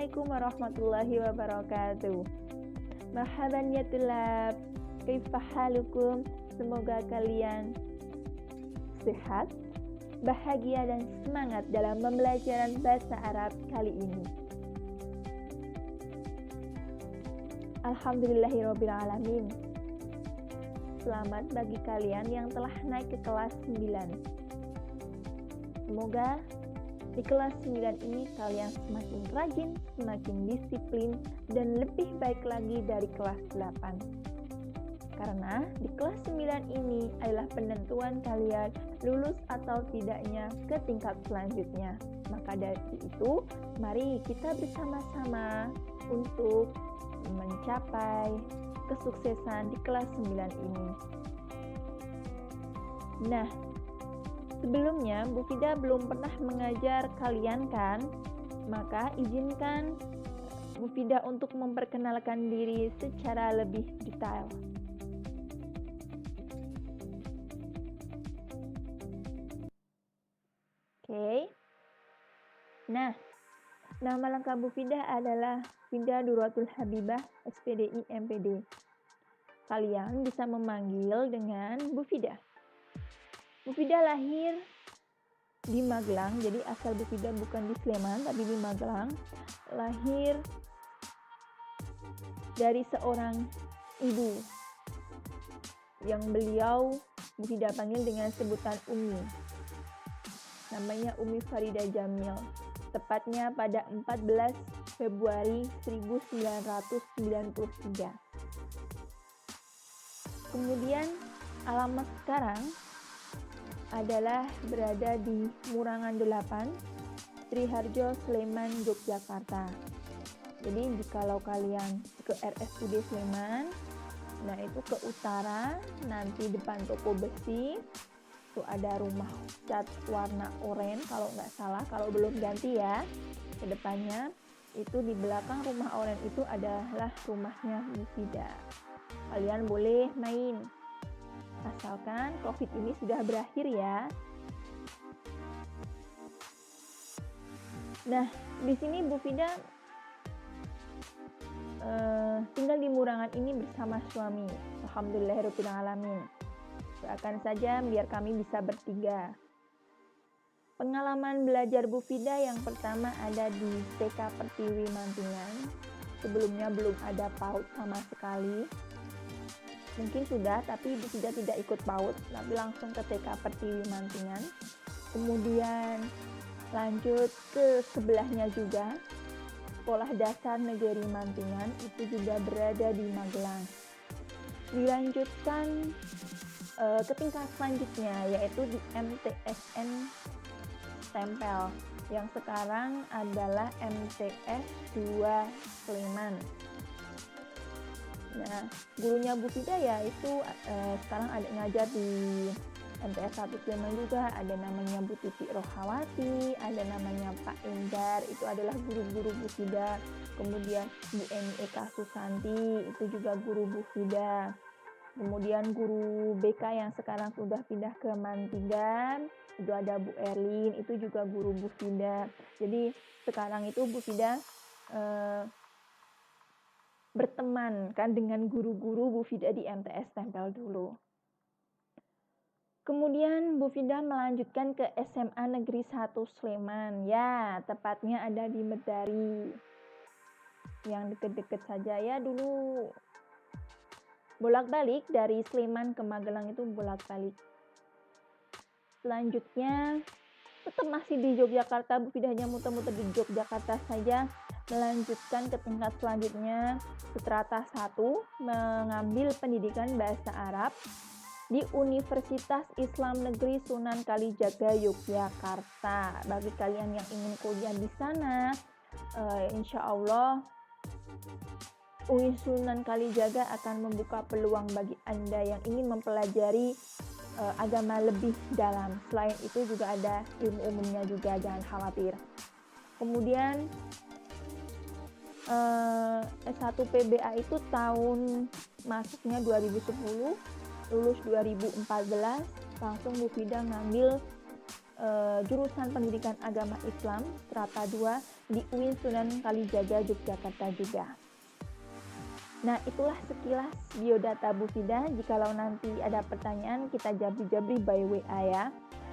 Assalamualaikum warahmatullahi wabarakatuh. Marhaban ya tulab, kaifa halukum? Semoga kalian sehat, bahagia dan semangat dalam pembelajaran bahasa Arab kali ini. Alhamdulillahirrabbilalamin. Selamat bagi kalian yang telah naik ke kelas 9. Semoga di kelas 9 ini kalian semakin rajin, semakin disiplin, dan lebih baik lagi dari kelas 8. Karena di kelas 9 ini adalah penentuan kalian lulus atau tidaknya ke tingkat selanjutnya. Maka dari itu, mari kita bersama-sama untuk mencapai kesuksesan di kelas 9 ini. Nah, sebelumnya, Bu Fida belum pernah mengajar kalian kan? Maka izinkan Bu Fida untuk memperkenalkan diri secara lebih detail. Oke. Nah, nama lengkap Bu Fida adalah Fida Duratul Habibah, SPDI MPD. Kalian bisa memanggil dengan Bu Fida. Bu Fida lahir di Magelang, jadi asal Bu Fida bukan di Sleman, tapi di Magelang. Lahir dari seorang ibu yang beliau Bu Fida panggil dengan sebutan Umi. Namanya Umi Farida Jamil. Tepatnya pada 14 Februari 1993. Kemudian alamat sekarang adalah berada di Murangan 8, Triharjo, Sleman, Yogyakarta. Jadi jikalau kalian ke RSUD Sleman, nah itu ke utara, nanti depan toko besi, itu ada rumah cat warna oranye kalau nggak salah, kalau belum ganti ya, ke depannya. Itu di belakang rumah oranye itu adalah rumahnya Bu Fida. Kalian boleh main. Asalkan COVID ini sudah berakhir ya. Nah, di sini Bu Fida tinggal di Murangan ini bersama suami. Alhamdulillahirrahmanirrahim. Doakan saja biar kami bisa bertiga. Pengalaman belajar Bu Fida yang pertama ada di TK Pertiwi Mantingan. Sebelumnya belum ada PAUD sama sekali. Mungkin sudah, tapi Bu Fida tidak ikut PAUD, tapi langsung ke TK Pertiwi Mantingan. Kemudian lanjut ke sebelahnya juga, Sekolah Dasar Negeri Mantingan, itu juga berada di Magelang. Dilanjutkan ke tingkat selanjutnya, yaitu di MTSN Tempel, yang sekarang adalah MTS 2 Sleman. Nah, gurunya Bu Fida ya itu sekarang ada ngajar di MTS 1 Sleman juga, ada namanya Bu Titi Rohawati, ada namanya Pak Endar, itu adalah guru-guru Bu Fida. Kemudian Bu Eni Eka Susanti, itu juga guru Bu Fida. Kemudian guru BK yang sekarang sudah pindah ke Mantigan, itu ada Bu Erlin, itu juga guru Bu Fida. Jadi sekarang itu Bu Fida berteman kan dengan guru-guru Bu Fida di MTS Tempel dulu. Kemudian Bu Fida melanjutkan ke SMA Negeri 1 Sleman. Ya, tepatnya ada di Medari. Yang deket-deket saja ya dulu. Bolak-balik dari Sleman ke Magelang itu bolak-balik. Selanjutnya tetap masih di Yogyakarta, Bu Fida hanya muter-muter di Yogyakarta saja. Melanjutkan ke tingkat selanjutnya, Strata 1, mengambil pendidikan bahasa Arab di Universitas Islam Negeri Sunan Kalijaga, Yogyakarta. Bagi kalian yang ingin kuliah di sana, insya Allah UI Sunan Kalijaga akan membuka peluang bagi Anda yang ingin mempelajari agama lebih dalam. Selain itu juga ada ilmu umumnya juga, jangan khawatir. Kemudian S1 PBA itu tahun masuknya 2010, lulus 2014, langsung Bu Fida ngambil jurusan pendidikan agama Islam strata 2 di UIN Sunan Kalijaga Yogyakarta juga. Nah, itulah sekilas biodata Bu Fida. Jikalau nanti ada pertanyaan, kita jabri-jabri by WA ya.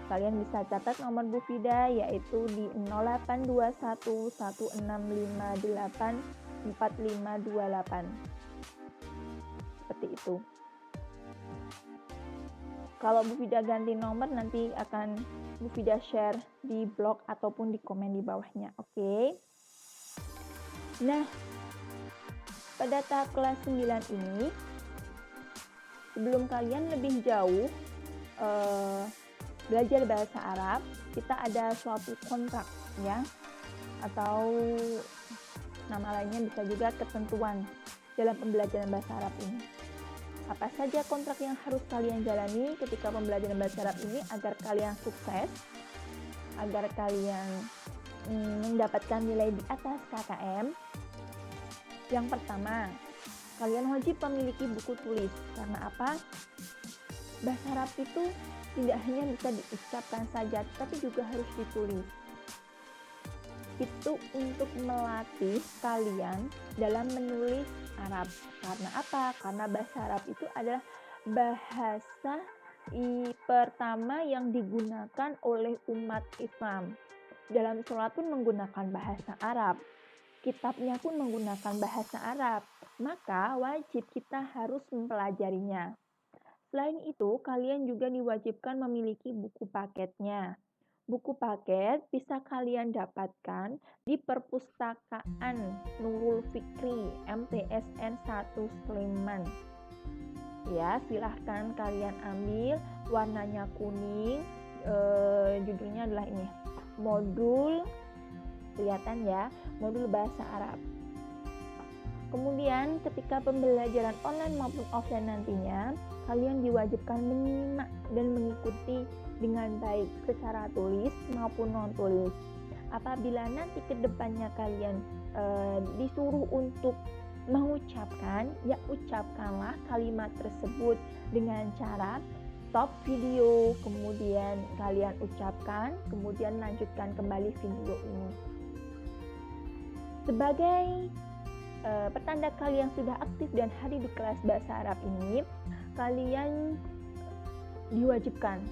Kalian bisa catat nomor Bu Fida, yaitu di 0821 1658 4528. Seperti itu. Kalau Bu Fida ganti nomor, nanti akan Bu Fida share di blog ataupun di komen di bawahnya. Oke. Nah, pada tahap kelas 9 ini, sebelum kalian lebih jauh belajar bahasa Arab, kita ada suatu kontrak ya, atau nama lainnya bisa juga ketentuan dalam pembelajaran bahasa Arab ini. Apa saja kontrak yang harus kalian jalani ketika pembelajaran bahasa Arab ini agar kalian sukses, agar kalian mendapatkan nilai di atas KKM? Yang pertama, kalian wajib memiliki buku tulis. Karena apa? Bahasa Arab itu tidak hanya bisa diucapkan saja, tapi juga harus ditulis. Itu untuk melatih kalian dalam menulis Arab. Karena apa? Karena bahasa Arab itu adalah bahasa pertama yang digunakan oleh umat Islam. Dalam sholat pun menggunakan bahasa Arab. Kitabnya pun menggunakan bahasa Arab, maka wajib kita harus mempelajarinya. Selain itu, kalian juga diwajibkan memiliki buku paketnya. Buku paket bisa kalian dapatkan di Perpustakaan Nurul Fikri, MTSN 1 Sleman. Ya, silahkan kalian ambil, warnanya kuning, judulnya adalah ini, modul, kelihatan ya, modul bahasa Arab. Kemudian ketika pembelajaran online maupun offline nantinya, kalian diwajibkan menyimak dan mengikuti dengan baik secara tulis maupun non tulis. Apabila nanti kedepannya kalian disuruh untuk mengucapkan, ya ucapkanlah kalimat tersebut dengan cara stop video, kemudian kalian ucapkan, kemudian lanjutkan kembali video ini. Sebagai pertanda kalian sudah aktif dan hadir di kelas bahasa Arab ini, kalian diwajibkan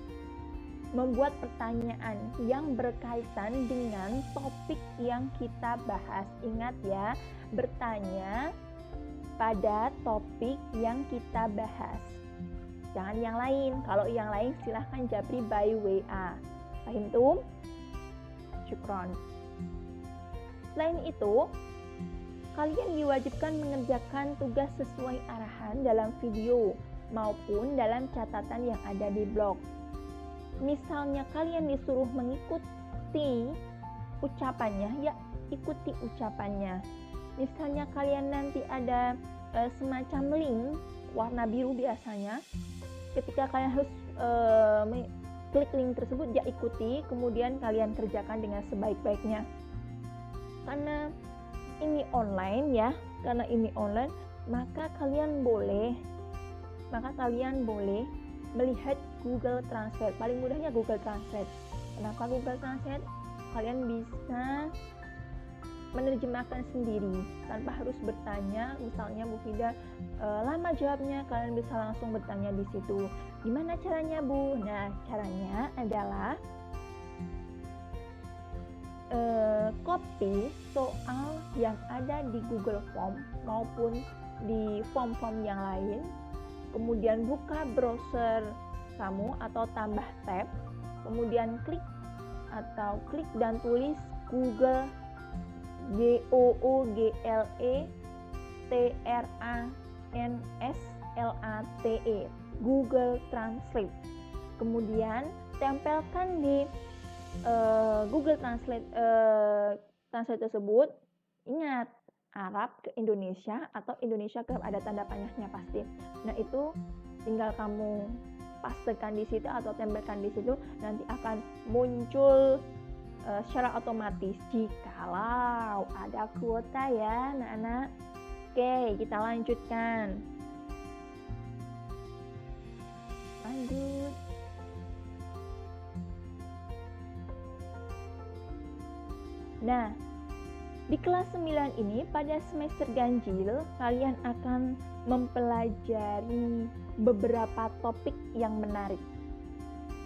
membuat pertanyaan yang berkaitan dengan topik yang kita bahas. Ingat ya, bertanya pada topik yang kita bahas. Jangan yang lain. Kalau yang lain silahkan japri by WA. Paham tuh? Syukron. Selain itu, kalian diwajibkan mengerjakan tugas sesuai arahan dalam video maupun dalam catatan yang ada di blog. Misalnya kalian disuruh mengikuti ucapannya, ya ikuti ucapannya. Misalnya kalian nanti ada semacam link warna biru biasanya, ketika kalian harus klik link tersebut, ya ikuti, kemudian kalian kerjakan dengan sebaik-baiknya. Karena ini online ya, maka kalian boleh melihat Google Translate. Paling mudahnya Google Translate. Kenapa Google Translate? Kalian bisa menerjemahkan sendiri tanpa harus bertanya. Misalnya Bu Fida lama jawabnya, kalian bisa langsung bertanya di situ. Gimana caranya Bu? Nah, caranya adalah copy soal yang ada di Google Form maupun di form-form yang lain, kemudian buka browser kamu atau tambah tab, kemudian klik dan tulis Google, GOOGLE TRANSLATE, Google Translate. Kemudian tempelkan di Google Translate tersebut. Ingat, Arab ke Indonesia atau Indonesia ke, ada tanda panahnya pasti. Nah, itu tinggal kamu pastekan di situ atau tempelkan di situ, nanti akan muncul secara otomatis jikalau ada kuota ya anak-anak. Oke, kita lanjutkan. Lanjut. Nah, Di kelas 9 ini pada semester ganjil kalian akan mempelajari beberapa topik yang menarik.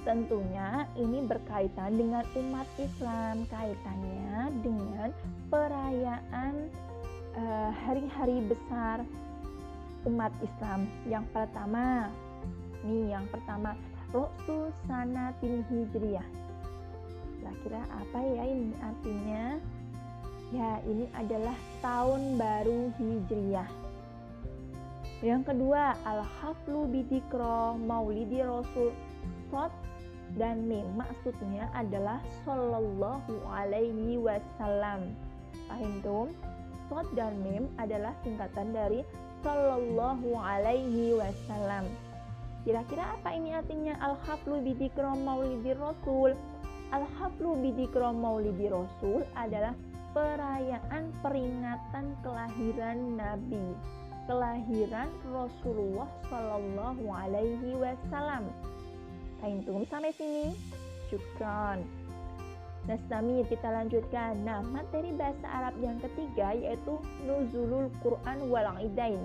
Tentunya ini berkaitan dengan umat Islam, kaitannya dengan perayaan hari-hari besar umat Islam. Yang pertama, Rasul Sanatil Hijriyah. Kira-kira apa ya ini artinya? Ya, ini adalah tahun baru Hijriyah. Yang kedua, Al-Haflu Bidikro Maulidi Rasul. Shad dan mim maksudnya adalah Sallallahu Alaihi Wasallam. Paham tuh? Shad dan mim adalah singkatan dari Sallallahu Alaihi Wasallam. Kira-kira apa ini artinya Al-Haflu Bidikro Maulidi Rasul? Al-Haflu Bidikro Maulidi Rasul adalah perayaan peringatan kelahiran Nabi, kelahiran Rasulullah Sallallahu Alaihi Wasallam. Kaintum sampai sini? Syukran. Nastamir, kita lanjutkan. Nah, materi bahasa Arab yang ketiga yaitu Nuzulul Quran wal Idain.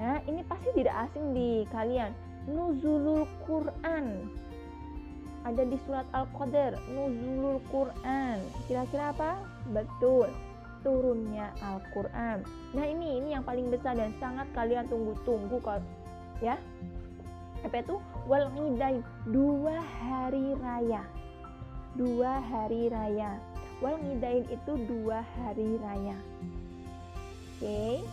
Nah, ini pasti tidak asing di kalian. Nuzulul Quran. Ada di surat Al-Qadr, Nuzulul Quran. Kira-kira apa? Betul, turunnya Al-Quran. Nah, ini yang paling besar dan sangat kalian tunggu-tunggu ya. Apa itu? Wal Idain, 2 hari raya. 2 hari raya. Wal Idain itu 2 hari raya. Oke.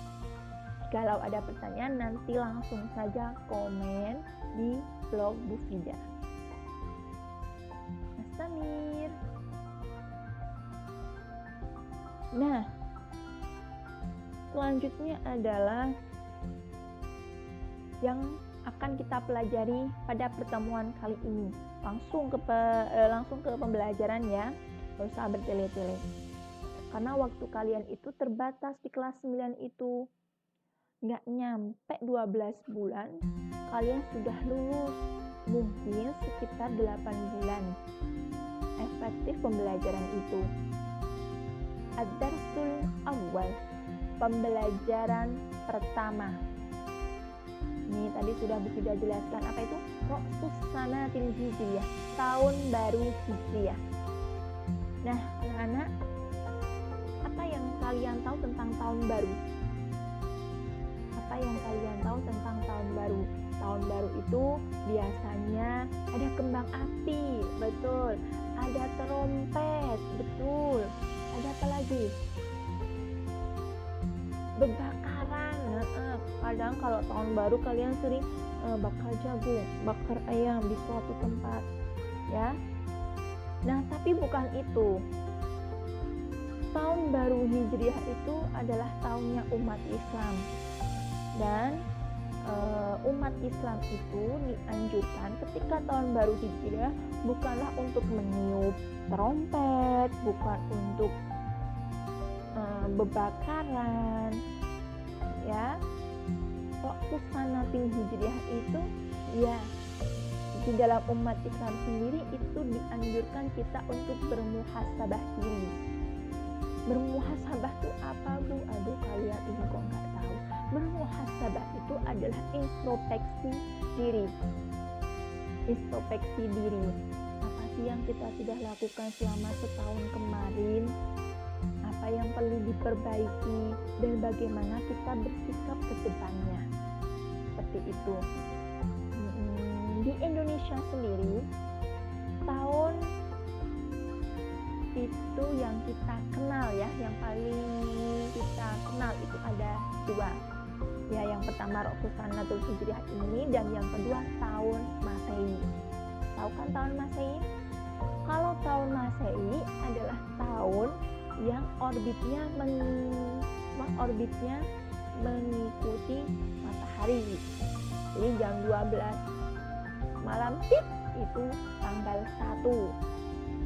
Kalau ada pertanyaan nanti langsung saja komen di blog Bu Fida. Samir. Nah, selanjutnya adalah yang akan kita pelajari pada pertemuan kali ini. Langsung ke pembelajaran ya, gak usah bertele-tele. Karena waktu kalian itu terbatas di kelas 9 itu. Nggak nyampe 12 bulan, kalian sudah lulus. Mungkin sekitar 8 bulan efektif pembelajaran itu. Ad-Darsul Awal, pembelajaran pertama. Ini tadi sudah Bu Fida jelaskan apa itu? Rasul Sanatil Hijriyah, tahun baru Hijriyah. Nah, anak-anak, apa yang kalian tahu tentang tahun baru? Apa yang kalian tahu tentang tahun baru? Tahun baru itu biasanya ada kembang api, betul. Ada trompet, betul. Ada apa lagi? Bebakaran. Kadang kalau tahun baru kalian sering bakar jagung, bakar ayam di suatu tempat, ya. Nah, tapi bukan itu. Tahun baru Hijriah itu adalah tahunnya umat Islam. Dan umat Islam itu dianjurkan ketika tahun baru Hijriah bukanlah untuk meniup trompet, bukan untuk bebakaran, ya. Waktu Sanatil Hijriah itu ya di dalam umat Islam sendiri itu dianjurkan kita untuk bermuhasabah diri. Bermuhasabah itu apa, Bu? Aduh, kalian ini kok nggak tahu. Bermuhasabah itu adalah introspeksi diri. Introspeksi diri. Apa sih yang kita sudah lakukan selama setahun kemarin? Apa yang perlu diperbaiki dan bagaimana kita bersikap ke depannya? Seperti itu. Di Indonesia sendiri, tahun itu yang kita kenal ya, yang paling kita kenal itu ada 2. Ya, yang pertama Rasul Sanatul Hijriah ini, dan yang kedua tahun Masehi. Tahu kan tahun Masehi? Kalau tahun Masehi adalah tahun yang orbitnya mengikuti matahari. Jadi jam 12 malam itu tanggal 1.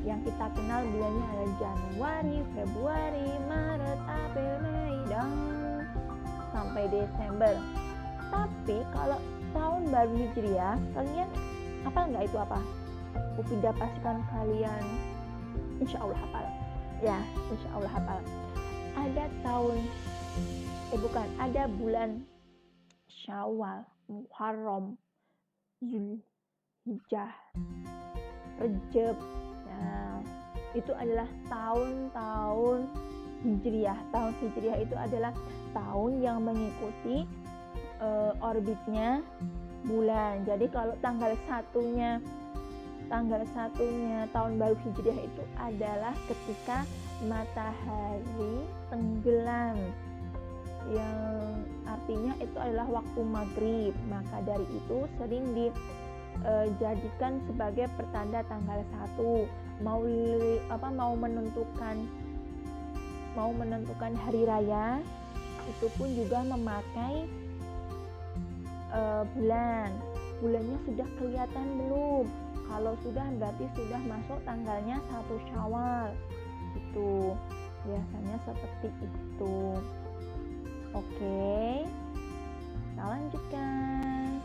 Yang kita kenal bulannya adalah Januari, Februari, Maret, April, Mei, dan sampai Desember. Tapi kalau tahun baru Hijriah, kalian hafal nggak itu apa? Bu Fida pastikan kalian insya Allah hafal. Ya, insya Allah hafal. Ada bulan Syawal, Muharram, Zulhijjah, Rejab. Nah, itu adalah tahun-tahun Hijriah. Tahun Hijriah itu adalah tahun yang mengikuti orbitnya bulan. Jadi kalau tanggal satunya tahun baru Hijriah itu adalah ketika matahari tenggelam, yang artinya itu adalah waktu maghrib. Maka dari itu sering dijadikan sebagai pertanda tanggal 1. Mau menentukan hari raya, itu pun juga memakai bulannya sudah kelihatan belum? Kalau sudah berarti sudah masuk tanggalnya 1 Syawal. Itu biasanya seperti itu. Oke, kita lanjutkan.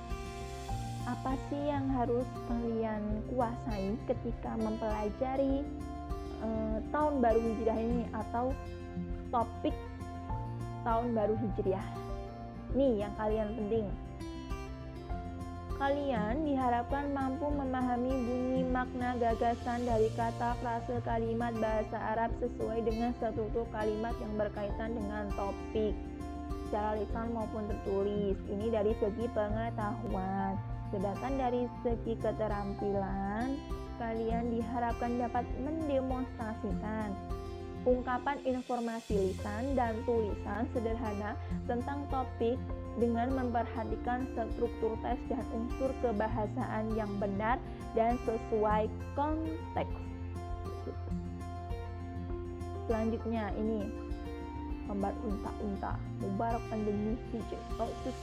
Apa sih yang harus kalian kuasai ketika mempelajari tahun baru Hijriah ini, atau topik tahun baru Hijriah? Nih yang kalian penting. Kalian diharapkan mampu memahami bunyi, makna, gagasan dari kata, frase, kalimat bahasa Arab sesuai dengan struktur kalimat yang berkaitan dengan topik, secara lisan maupun tertulis. Ini dari segi pengetahuan. Sedangkan dari segi keterampilan, kalian diharapkan dapat mendemonstrasikan ungkapan informasi lisan dan tulisan sederhana tentang topik dengan memperhatikan struktur teks dan unsur kebahasaan yang benar dan sesuai konteks. Selanjutnya ini gambar unta-unta. Mubarak pandemi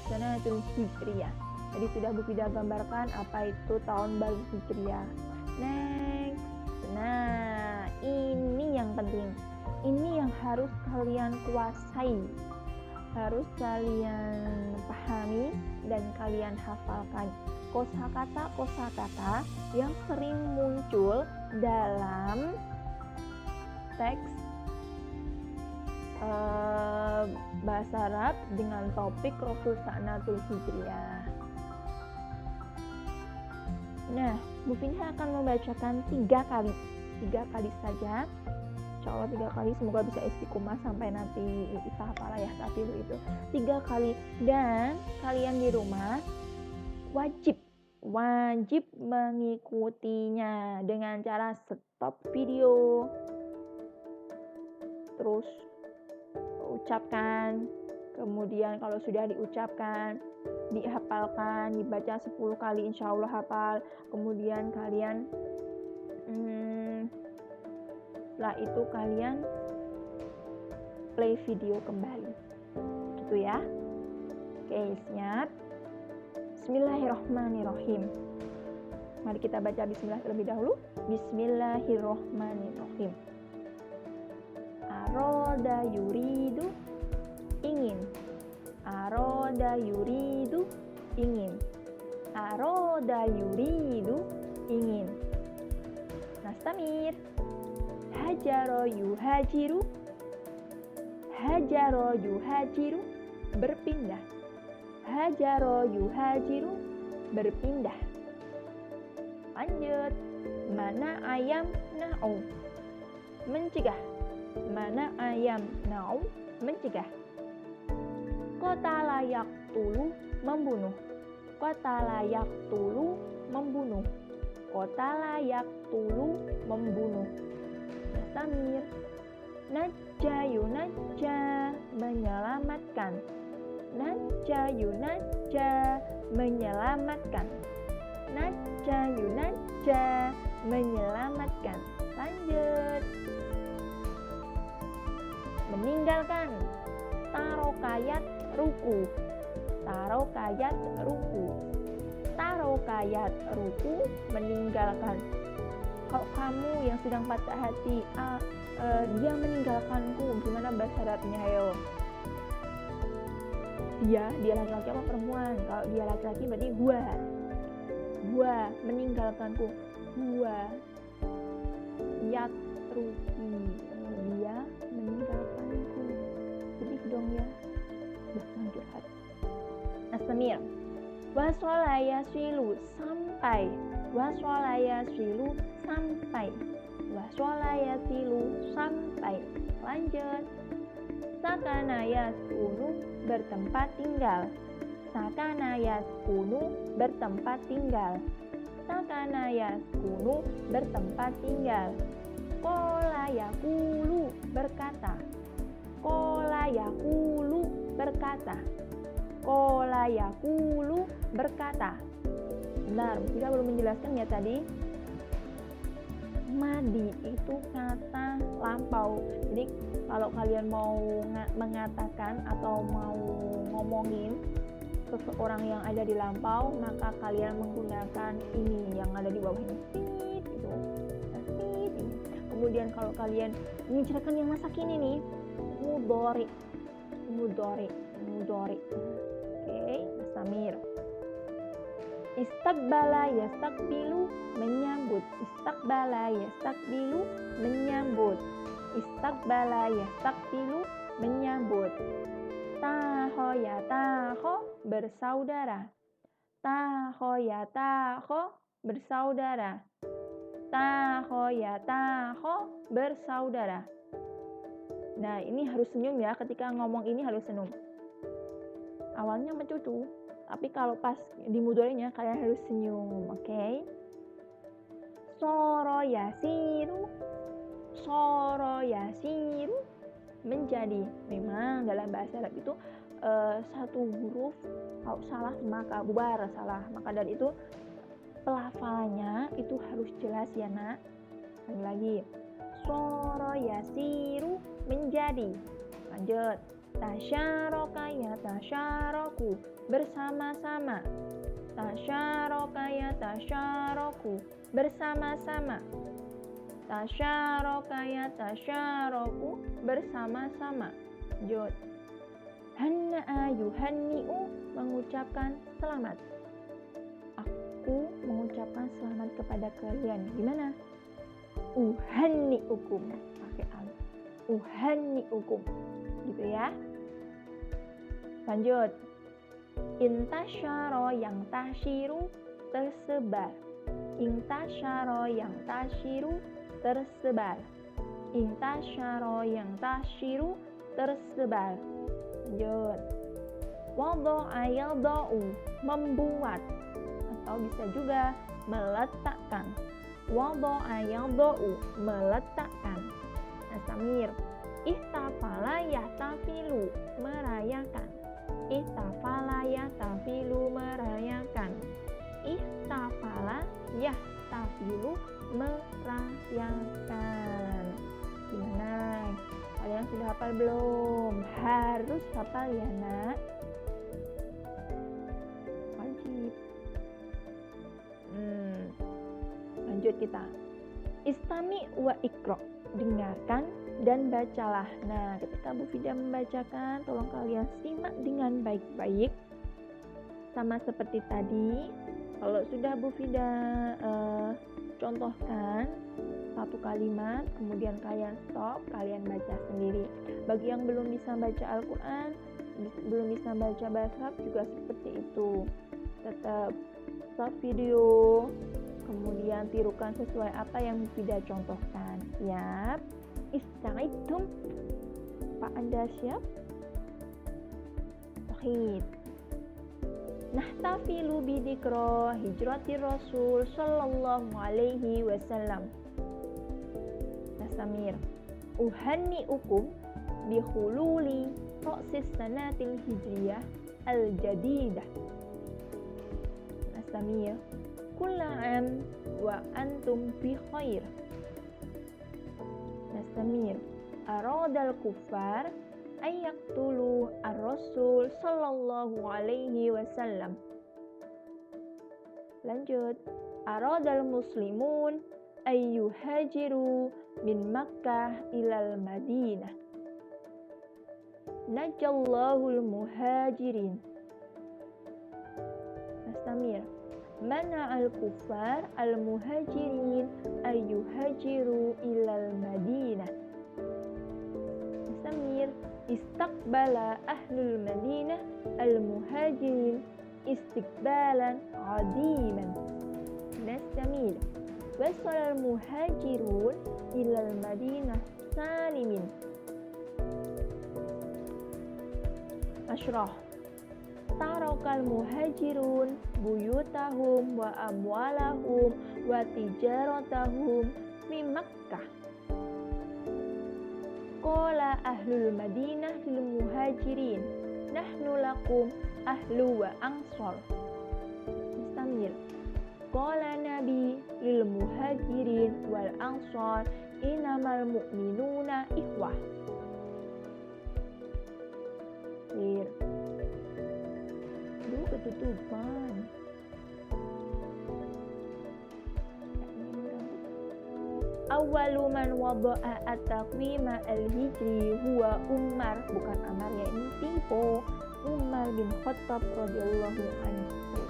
sanatul hijriyah. Jadi sudah Bu Fida gambarkan apa itu tahun baru Hijriah. Next. Nah, ini yang penting. Ini yang harus kalian kuasai, harus kalian pahami dan kalian hafalkan. Kosakata yang sering muncul dalam teks bahasa Arab dengan topik Rasul Sanatul Hijriyah. Nah, Bu Fida akan membacakan 3 kali saja. Insya Allah 3 kali, semoga bisa istiqomah sampai nanti kita hafal ya, tapi itu 3 kali. Dan kalian di rumah wajib mengikutinya dengan cara stop video, terus ucapkan, kemudian kalau sudah diucapkan dihafalkan, dibaca 10 kali insya Allah hafal. Kemudian kalian setelah itu kalian play video kembali, gitu ya. Oke, siap. Bismillahirrohmanirrohim. Mari kita baca bismillah terlebih dahulu. Bismillahirrohmanirrohim. Aroda yuridu, ingin. Aroda yuridu, ingin. Aroda yuridu, ingin. Nastamir. Hajaro yuhajiru. Hajaro yuhajiru, berpindah. Hajaro yuhajiru, berpindah. Lanjut. Mana ayam na'u, mencegah. Mana ayam na'u, mencegah. Kota layak tulu, membunuh. Kota layak tulu, membunuh. Kota layak tulu, membunuh. Samir. Najja yunajja, menyelamatkan. Najja yunajja, menyelamatkan. Najja yunajja, menyelamatkan. Lanjut. Meninggalkan. Tarokayat ruku. Tarokayat ruku. Tarokayat ruku, meninggalkan. Kalau kamu yang sedang patah hati, dia meninggalkanku, gimana bahasa Arabnya? Ayo. Dia laki-laki apa perempuan? Kalau dia laki-laki berarti gua meninggalkanku. Gua yat ruki, dong ya. Lanjut. Astamir. Waswala yasilu sampai. Waswala yasilu sampai. Waswala yasilu sampai. Lanjut. Sakana yaskunu bertempat tinggal. Sakana yaskunu bertempat tinggal. Sakana yaskunu bertempat tinggal. Kola yakulu berkata. Kola yakulu berkata. Kola yakulu berkata. Benar, kita belum menjelaskan ya tadi. Madi itu kata lampau. Jadi kalau kalian mau mengatakan atau mau ngomongin seseorang yang ada di lampau, maka kalian menggunakan ini yang ada di bawah ini, sit gitu. Sit ini. Kemudian kalau kalian menceritakan yang masa kini nih, mudhari. Oke, Samir. Istaqbala yastaqbilu menyambut. Istaqbala yastaqbilu menyambut. Istaqbala yastaqbilu menyambut. Taho ya taho bersaudara. Taho ya taho bersaudara. Taho ya taho bersaudara. Nah, ini harus senyum ya, ketika ngomong ini harus senyum. Awalnya mencucu, tapi kalau pas di mudhari'nya kalian harus senyum, oke? Soro yasiru menjadi. Memang dalam bahasa Arab itu satu huruf kalau salah maka bubar, salah. Maka dari itu pelafalannya itu harus jelas ya nak. Lagi. Soro yasiru menjadi. Lanjut. Tasyaroka ya tasyaroku bersama-sama. Tasyaroka ya tasyaroku bersama-sama. Tasyaroka ya tasyaroku bersama-sama. Lanjut. Hanna'a yuhanni'u mengucapkan selamat. Aku mengucapkan selamat kepada kalian. Gimana? Uhanni'ukum. Pakai al. Uhanni'ukum. Gitu ya. Lanjut. Intasyaro yang tasyiru tersebar. Intasyaro yang tasyiru tersebar. Intasyaro yang tasyiru tersebar. Lanjut. Wado'a yada'u membuat, atau bisa juga meletakkan. Wado'a yada'u meletakkan. Samir. Ihtafala yahtafilu merayakan. Ihtafala yahtafilu merayakan. Ihtafala yahtafilu merayakan. Gimana? Kalian sudah hafal belum? Harus hafal ya nak. Wajib. Lanjut kita. Istami wa ikro. Dengarkan dan bacalah. Nah, ketika Bu Fida membacakan, tolong kalian simak dengan baik-baik. Sama seperti tadi, kalau sudah Bu Fida contohkan satu kalimat, kemudian kalian stop, kalian baca sendiri. Bagi yang belum bisa baca Al-Quran, belum bisa baca bahasa Arab juga seperti itu. Tetap stop video, kemudian tirukan sesuai apa yang Bu Fida contohkan. Siap? Ista'idtum? Pak Anda siap? Wahid. Nahtafilu bidikro hijrati Rasul sallallahu alaihi wasallam. Nasamir. Uhanni'ukum bihululi ra'sis sanatil hijriyah al-jadidah. Nasamir. Kulla am wa antum bi khair. Nasamir. Aradal kuffar ayaktulu ar-rasul sallallahu alaihi wasallam. Lanjut. Aradal muslimun ayyuhajiru min Makkah ilal Madinah. Najallahul muhajirin. Nastamir. Mana al-kuffar al-muhajirin ayyuhajiru ilal Madinah. Nastamir. Istaqbala ahlul Madinah al-muhajirin istiqbalan adiman. Nastamir. Wasal al-muhajirun ilal Madinah salimin. Ashrah. Tarakal muhajirun buyutahum wa amwalahum wa tijaratahum fi Makkah. Qala ahlul Madinah lil muhajirin nahnu lakum ahlu wa ansar. Mustamil. Qala nabi lil muhajirin wal ansar innamal mu'minuna ikhwah. Aduh, ketutupan. Awwalu man wada'a at-taqwima al-hijri huwa Umar, bukan Amar ya, ini Timpo, Umar bin Khattab radhiyallahu anhu.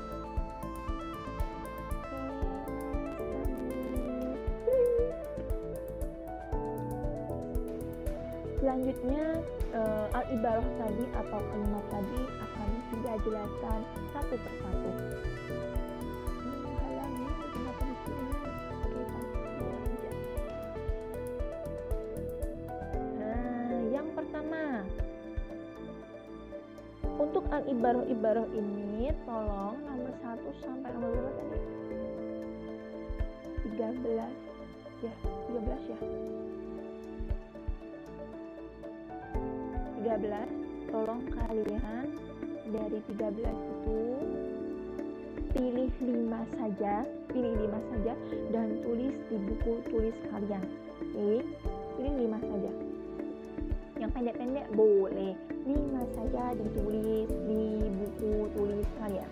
Selanjutnya al-ibarah tadi atau kalimat tadi akan kita jelaskan satu persatu. Untuk al-ibarah ini tolong nomor 1 sampai nomor berapa tadi? 13 ya, 13 ya. 13, tolong kalian dari 13 itu pilih 5 saja dan tulis di buku tulis kalian. Oke, pilih 5 saja. Yang pendek-pendek boleh, 5 saja ditulis di buku tulis kalian.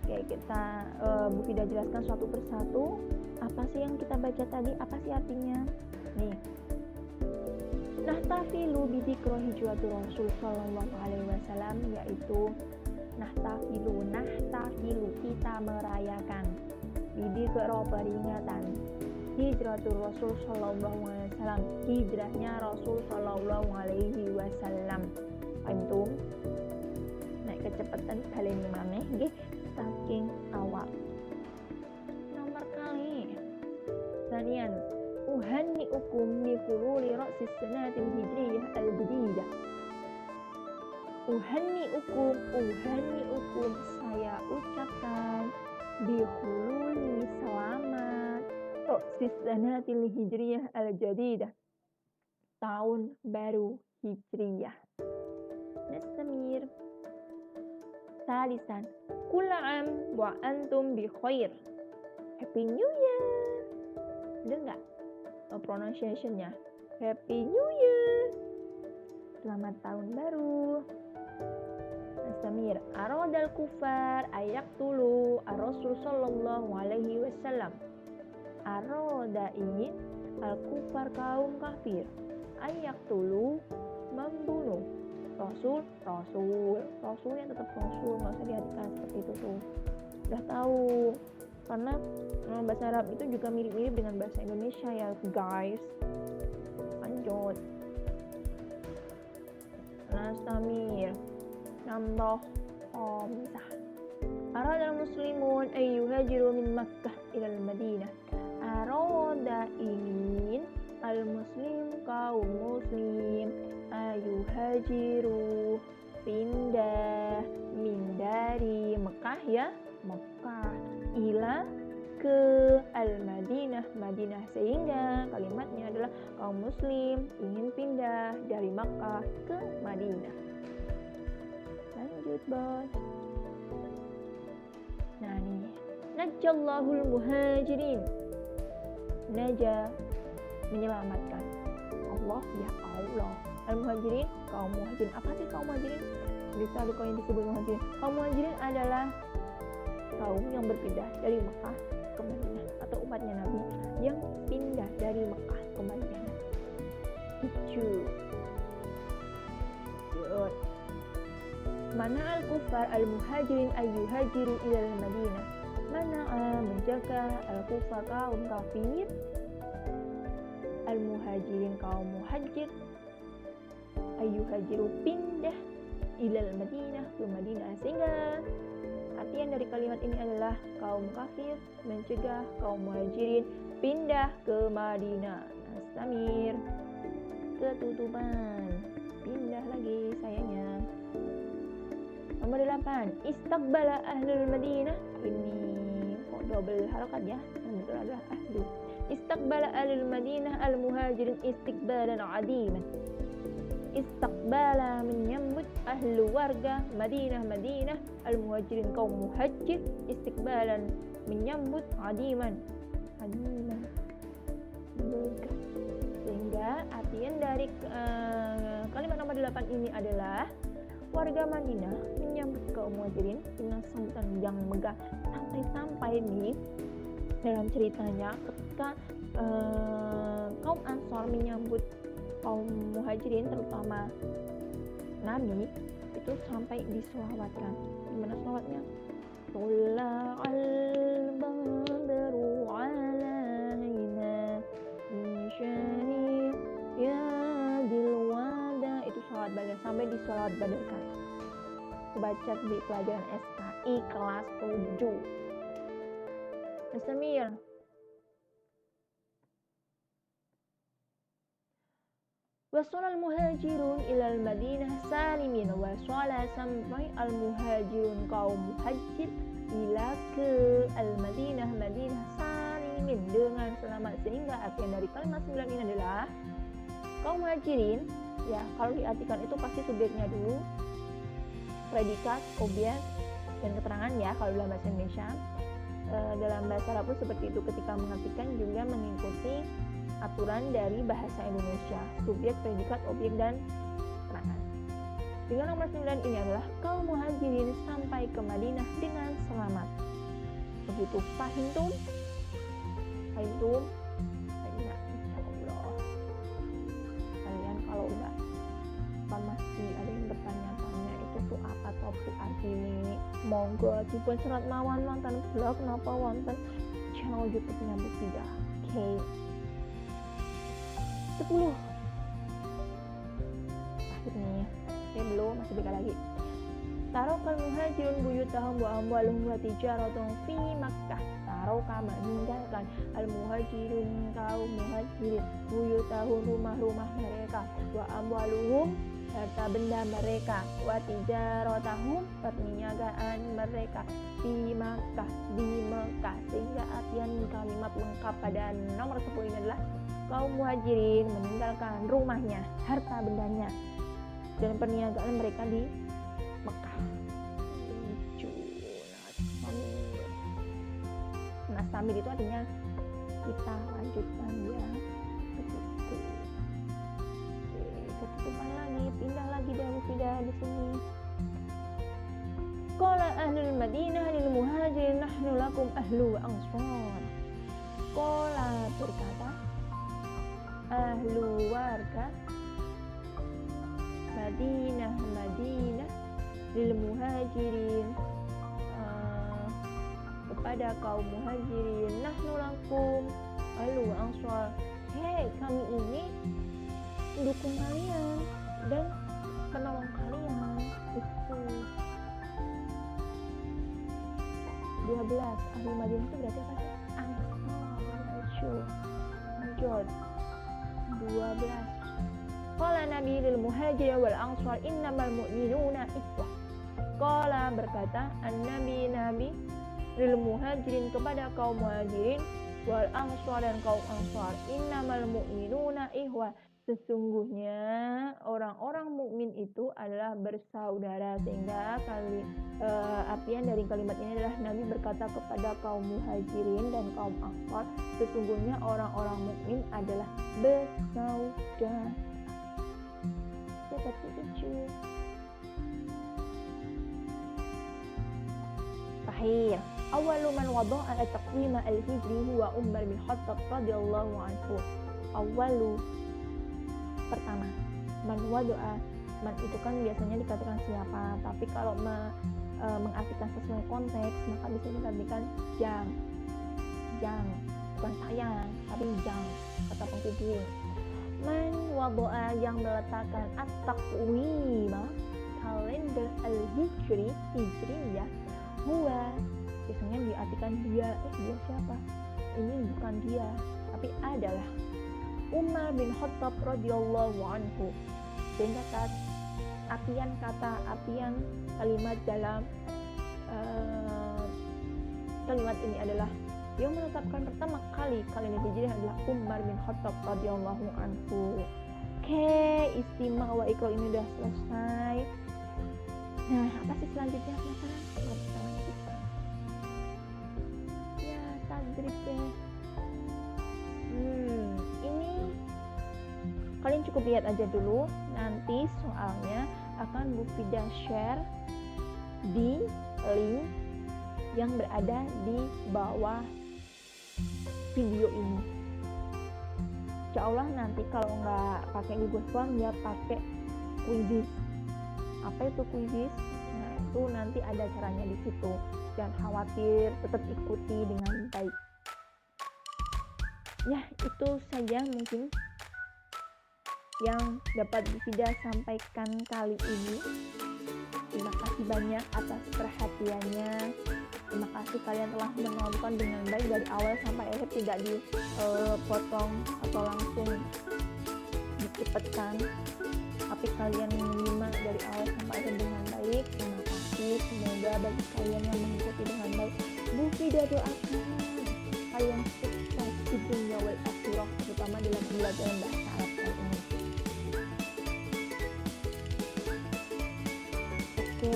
Oke, kita Bufidah jelaskan satu persatu. Apa sih yang kita baca tadi? Apa sih artinya? Nih. Nahtafilu bidikro hijratul Rasul sallallahu alaihi wasallam, yaitu nahtafilu kita merayakan bidikro peringatan hijratul Rasul sallallahu alaihi wasallam, hijrahnya Rasul sallallahu alaihi wasallam. Antum naik kecepatan kalian maneh nggih saking awal. Nomor kali Sanian uhanni'ukum bi hululi ra'sis sanatil hijriyah al-jadidah. Uhanni'ukum saya ucapkan bi hululi selamat ra'sis sanatil hijriyah al-jadidah, tahun baru hijriyah. Nastamir. Salisan kulla am wa antum bi khair. Happy New Year. Bener nggak? Pronunciation-nya Happy New Year, selamat tahun baru. Nastamir. Aradal kufar ayaktulu ar-Rasul sallallahu alaihi wasallam. Arada ingin al-kufar kaum kafir, ayaktulu membunuh Rasulnya tetap Rasul, nggak usah diartikan seperti itu tuh. Udah tahu, karena bahasa Arab itu juga mirip-mirip dengan bahasa Indonesia ya guys. Lanjut. Nastamir. Nambah khamsah. Aradal muslimun ayyuhajiru min Makkah ilal Madinah. Arada ingin al-muslim kaum muslim ayyuhajiru pindah dari Mekah ya, Mekah ila ke al-Madinah, Madinah, sehingga kalimatnya adalah kaum muslim ingin pindah dari Makkah ke Madinah. Lanjut bos. Nah nih, najjallahul muhajirin. Naja menyelamatkan. Allah ya Allah. Al-muhajirin, kaum muhajirin. Apa sih kaum muhajirin? Bisa luka yang disebut muhajirin. Kaum muhajirin adalah kaum yang berpindah dari Mekah ke Madinah, atau umatnya Nabi yang pindah dari Mekah ke Madinah. Itu. Good. Mana al-kufar al-muhajirin ayyuhajiru ilal Madinah. Mana menjaga al-kufar kaum kafir, al-muhajirin kaum muhajir ayyuhajiru, pindah, ilal Madinah, ke Madinah. Sehingga artian dari kalimat ini adalah kaum kafir mencegah kaum muhajirin pindah ke Madinah. Nastamir, ketutupan, pindah lagi sayangnya. Nomor 8, istaqbala ahlul Madinah. Ini kok double harakat ya, yang betul adalah ahlu. Istaqbala ahlul Madinah al-muhajirin istiqbalan adiman. Istaqbala, menyambut ahlu warga Madinah al-muhajirin, kaum muhajir, istiqbalan, menyambut adiman berkah. Sehingga artian dari kalimat nomor 8 ini adalah warga Madinah menyambut kaum muhajirin dengan sambutan yang megah, sampai-sampai nih dalam ceritanya ketika kaum Ansor menyambut kaum muhajirin terutama Nabi itu sampai diselawatkan. Gimana selawatnya? Tula'al badru alaina min syahri ya dilwada. Itu selawat badar, sampai diselawat badarkan. Baca di pelajaran SKI kelas 7. Mustamir. Wasala al-muhajirun ilal Madinah salimin. Wasala, sampai al-muhajirun kaum muhajir ila ke al-Madinah, Madinah salimin, dengan selamat. Sehingga artian dari kalimat 9 ini adalah kaum muhajirin, ya kalau diartikan itu pasti subjeknya dulu, predikat, objek, dan keterangan ya kalau dalam bahasa Indonesia. Dalam bahasa Arab pun seperti itu, ketika mengartikan juga mengikuti aturan dari bahasa Indonesia, subjek, predikat, objek, dan keterangan. Dengan nomor 9 ini adalah kaum muhajirin sampai ke Madinah dengan selamat. Begitu, paham tuh? Nah, insyaallah. Kalian kalau enggak masih ada yang bertanya-tanya itu tuh apa topik artine, monggo dipun serat mawon wonten blog napa wonten channel YouTube-nya Bu Fidah. Oke. 10. Akhirnya belum, masih beka lagi. Tarokal muhajirun buyutahum wa amwaluhum wa tijaratun fi Makkah. Taroka, meninggalkan al-muhajirun, kaum muhajirin, buyutahum, rumah-rumah mereka, wa amwaluhum, harta benda mereka, wa tijaratahum, perniagaan mereka, fi Makkah, di Mekah. Sehingga artian kalimat lengkap pada nomor 10 ini adalah kaum muhajirin meninggalkan rumahnya, harta bendanya, dan perniagaan mereka di Mekah. Nastamir itu artinya kita lanjutkan ya, begitu. Ketutupan lagi, pindah lagi dari pindah di sini. Qala ahlul Madinah lil muhajirin nahnu lakum ahlu wa ansar. Qala, berkata ahlu warga Madinah lil muhajirin, kepada kaum muhajirin, nahnu lakum ahlu wa ansar, hei kami ini mendukung kalian dan penolong kalian. Itu 12. Ahlu Madinah itu berarti apa sih? Ansar. 12. Qala Nabi lil muhajirin wal ansar innamal mu'minuna ikhwah. Qala, berkata Nabi lil muhajirin, kepada kaum muhajirin, wal ansar, dan kaum ansar, innamal mu'minuna ikhwah, sesungguhnya orang-orang mukmin itu adalah bersaudara. Sehingga artian dari kalimat ini adalah Nabi berkata kepada kaum muhajirin dan kaum ansar, sesungguhnya orang-orang mukmin adalah bersaudara. Seperti itu. Sahih. Awalu man wada'a taqwima al-hijri huwa Umar bin Khattab radhiyallahu anhu. Awalu, pertama. Man wada'a, man itu kan biasanya dikatakan siapa, tapi kalau mengartikan sesuai konteks maka bisa diartikan jang, bukan sayang, tapi jang, kata penghubung. Man wadoa yang meletakkan at-taqwima kalender hijriyah huwa, biasanya diartikan dia. Dia siapa? Ini bukan dia, tapi adalah Umar bin Khattab radhiyallahu anhu. Dan artian kalimat dalam kalimat ini adalah yang menetapkan pertama kali kalender hijriah adalah Umar bin Khattab radhiyallahu anhu. Oke, istimewa wa ikrar ini udah selesai. Nah, apa sih selanjutnya? Penasaran? Nggak bisa lanjut. Ya, tadrib deh. Ini kalian cukup lihat aja dulu. Nanti soalnya akan Bu Fida share di link yang berada di bawah video ini. Insya Allah nanti kalau nggak pakai Google Form ya pakai Quizzes. Apa itu Quizzes? Nah, itu nanti ada caranya di situ. Jangan khawatir, tetap ikuti dengan baik. Ya, itu saja mungkin yang dapat Bu Fida sampaikan kali ini. Terima kasih banyak atas perhatiannya. Terima kasih kalian telah menonton dengan baik dari awal sampai akhir, tidak dipotong atau langsung dicepatkan, tapi kalian menyimak dari awal sampai akhir dengan baik. Terima kasih. Semoga bagi kalian yang mengikuti dengan baik, Bu Fida doakan kalian sukses di dunia wal akhirah, terutama dalam belajar bahasa Arab kali ini. Oke,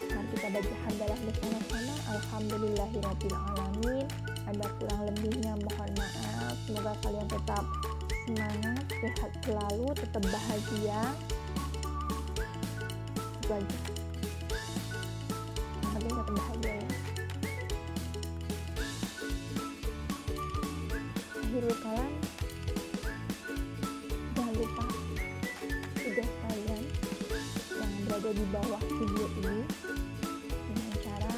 mari kita baca hamdalah bersama-sama. Alhamdulillahirabbil alamin. Ada kurang lebihnya mohon maaf. Semoga kalian tetap semangat, sehat selalu, tetap bahagia. Itu aja. Yang penting tetap bahagia ya. Akhirul kalam, jangan lupa tugas kalian yang berada di bawah video ini dengan cara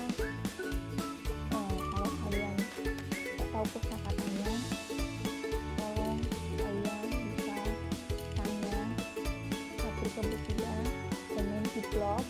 kalau kalian tidak tahu kosakatanya, tolong kalian bisa tanya satu ke Bu Fida dengan di blog